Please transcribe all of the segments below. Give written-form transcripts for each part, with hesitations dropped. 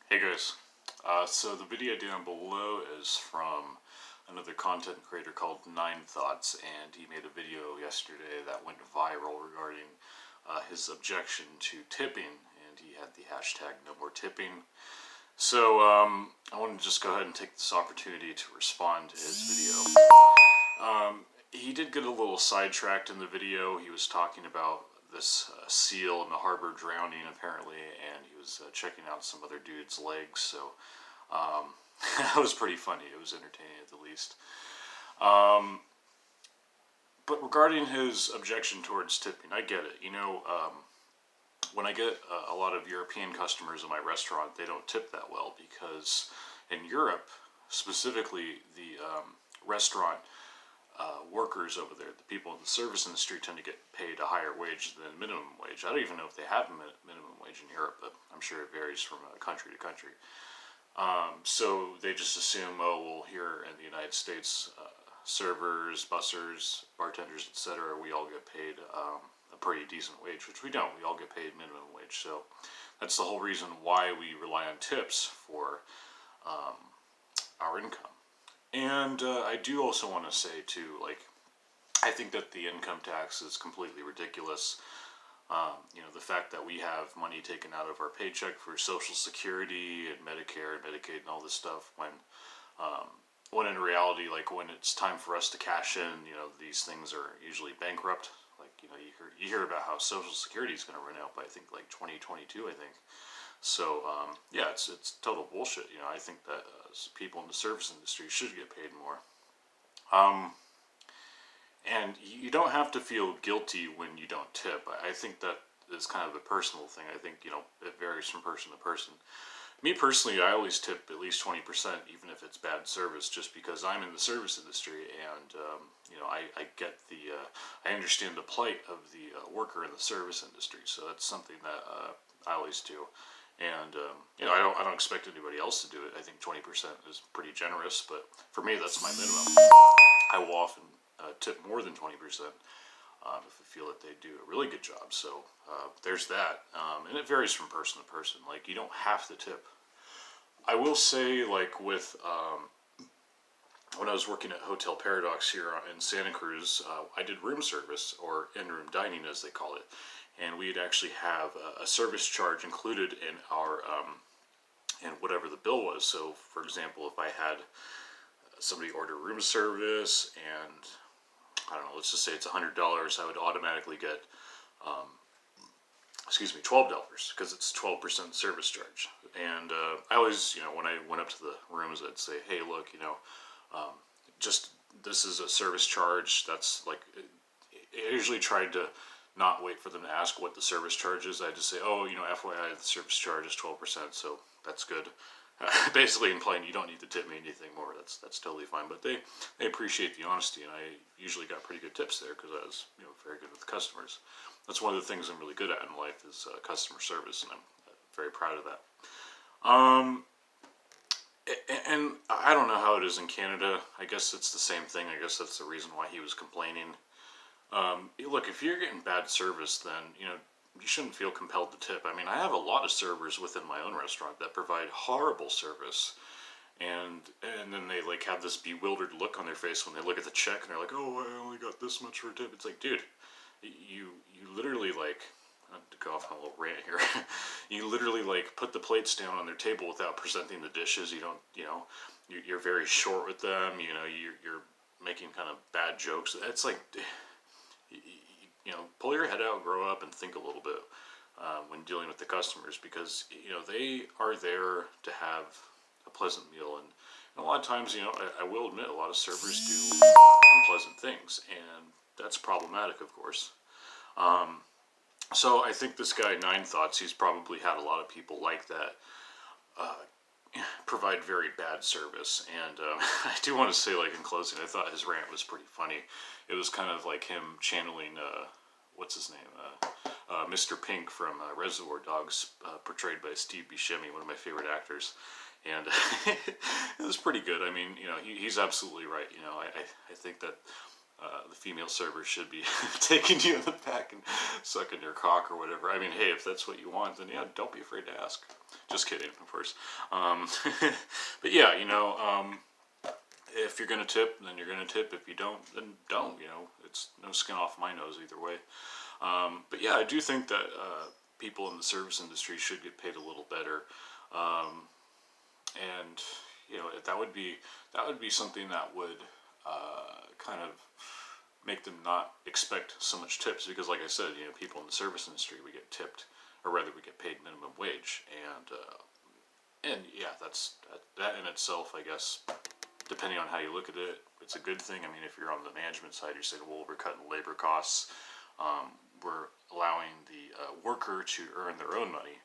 Hey guys, so the video down below is from another content creator called Nine Thoughts, and he made a video yesterday that went viral regarding his objection to tipping, and he had the hashtag no more tipping. So I want to just go ahead and take this opportunity to respond to his video. He did get a little sidetracked in the video. He was talking about this seal in the harbor drowning apparently, and he was checking out some other dude's legs. So that was pretty funny. It was entertaining at the least. But regarding his objection towards tipping, I get it. When I get a lot of European customers in my restaurant, they don't tip that well because in Europe, specifically the restaurant workers over there, the people in the service industry, tend to get paid a higher wage than minimum wage. I don't even know if they have minimum wage in Europe, but I'm sure it varies from country to country. So they just assume, oh, well, here in the United States, servers, bussers, bartenders, etc., we all get paid a pretty decent wage, which we don't. We all get paid minimum wage. So that's the whole reason why we rely on tips for our income. And I do also want to say too, I think that the income tax is completely ridiculous. The fact that we have money taken out of our paycheck for Social Security and Medicare and Medicaid and all this stuff, when in reality, when it's time for us to cash in, these things are usually bankrupt. You hear about how Social Security is going to run out by I think 2022, I think. So yeah, it's total bullshit. I think that people in the service industry should get paid more. And you don't have to feel guilty when you don't tip. I think that is kind of a personal thing. I think it varies from person to person. Me personally, I always tip at least 20%, even if it's bad service, just because I'm in the service industry and I get I understand the plight of the worker in the service industry. So that's something that I always do. And I don't expect anybody else to do it. I think 20% is pretty generous, but for me, that's my minimum. I will often tip more than 20% if I feel that they do a really good job. So there's that, and it varies from person to person. You don't have to tip. I will say, with when I was working at Hotel Paradox here in Santa Cruz, I did room service, or in-room dining as they call it. And we'd actually have a service charge included in our in whatever the bill was. So, for example, if I had somebody order room service and I don't know, let's just say it's $100, I would automatically get $12 because it's 12% service charge. And I always, when I went up to the rooms, I'd say, hey, look, just this is a service charge. That's I usually tried to not wait for them to ask what the service charge is. I just say, oh, FYI, the service charge is 12%, so that's good. Basically implying you don't need to tip me anything more. That's totally fine. But they appreciate the honesty, and I usually got pretty good tips there because I was very good with the customers. That's one of the things I'm really good at in life is customer service, and I'm very proud of that. And I don't know how it is in Canada. I guess it's the same thing. I guess that's the reason why he was complaining. Look, if you're getting bad service, then you shouldn't feel compelled to tip. I mean, I have a lot of servers within my own restaurant that provide horrible service, and then they have this bewildered look on their face when they look at the check and they're like, "Oh, I only got this much for a tip." It's like, dude, you literally not to go off on a little rant here. You literally put the plates down on their table without presenting the dishes. You don't, you're very short with them. You're making kind of bad jokes. It's pull your head out, grow up, and think a little bit when dealing with the customers, because they are there to have a pleasant meal, and a lot of times, I will admit, a lot of servers do unpleasant things, and that's problematic, of course. So I think this guy, Nine Thoughts, he's probably had a lot of people like that provide very bad service. And I do want to say, in closing, I thought his rant was pretty funny. It was kind of like him channeling, what's his name, Mr. Pink from Reservoir Dogs, portrayed by Steve Buscemi, one of my favorite actors. And it was pretty good. I mean, he's absolutely right. I think that the female server should be taking you in the back and sucking your cock or whatever. I mean, hey, if that's what you want, then yeah, don't be afraid to ask. Just kidding, of course. But yeah, if you're gonna tip, then you're gonna tip. If you don't, then don't. It's no skin off my nose either way. But yeah, I do think that people in the service industry should get paid a little better, and that would be something that would kind of make them not expect so much tips, because like I said, people in the service industry, we get tipped, or rather we get paid minimum wage, and yeah, that in itself, I guess, depending on how you look at it, it's a good thing. I mean, if you're on the management side, you're saying, well, we're cutting labor costs, we're allowing the worker to earn their own money.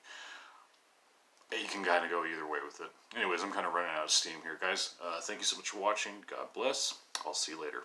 You can kind of go either way with it. Anyways, I'm kind of running out of steam here, guys. Thank you so much for watching. God bless. I'll see you later.